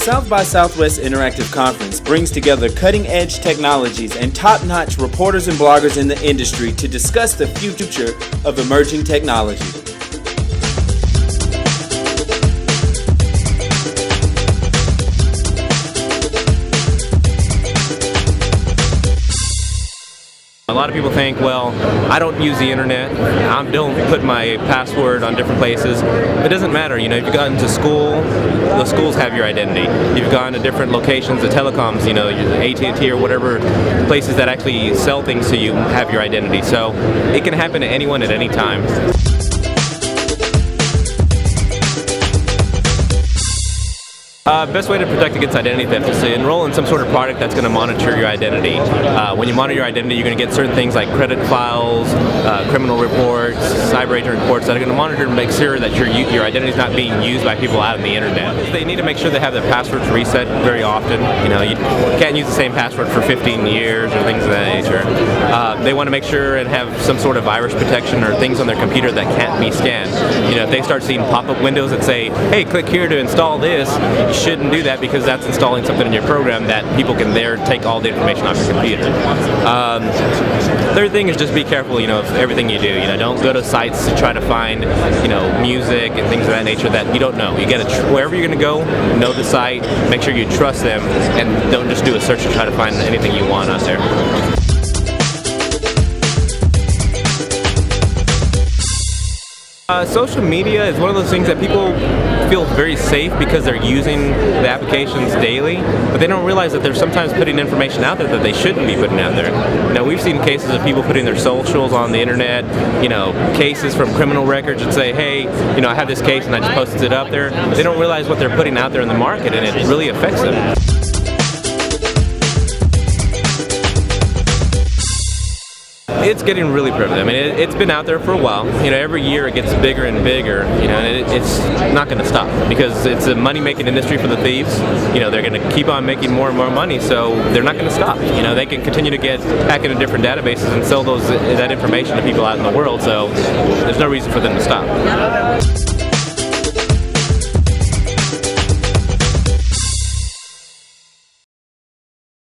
South by Southwest Interactive Conference brings together cutting-edge technologies and top-notch reporters and bloggers in the industry to discuss the future of emerging technology. A lot of people think, well, I don't use the internet, I don't put my password on different places. It doesn't matter, if you've gotten to school, the schools have your identity. You've gone to different locations, the telecoms, AT&T or whatever places that actually sell things to you have your identity. So it can happen to anyone at any time. Best way to protect against identity theft is to enroll in some sort of product that's going to monitor your identity. When you monitor your identity, you're going to get certain things like credit files, criminal reports, cyber agent reports that are going to monitor and make sure that your identity is not being used by people out on the internet. They need to make sure they have their passwords reset very often. You can't use the same password for 15 years or things of that nature. They want to make sure and have some sort of virus protection or things on their computer that can't be scanned. If they start seeing pop-up windows that say, hey, click here to install this, you shouldn't do that because that's installing something in your program that people can take all the information off your computer. Third thing is just be careful, of everything you do. Don't go to sites to try to find, music and things of that nature that you don't know. You got to, wherever you're going to go, know the site, make sure you trust them, and don't just do a search to try to find anything you want out there. Social media is one of those things that people feel very safe because they're using the applications daily, but they don't realize that they're sometimes putting information out there that they shouldn't be putting out there. We've seen cases of people putting their socials on the internet, cases from criminal records that say, hey, I have this case and I just posted it up there. They don't realize what they're putting out there in the market, and it really affects them. It's getting really prevalent. It's been out there for a while. Every year it gets bigger and bigger, and it's not going to stop because it's a money-making industry for the thieves. They're going to keep on making more and more money, so they're not going to stop. They can continue to hack into different databases and sell that information to people out in the world, so there's no reason for them to stop.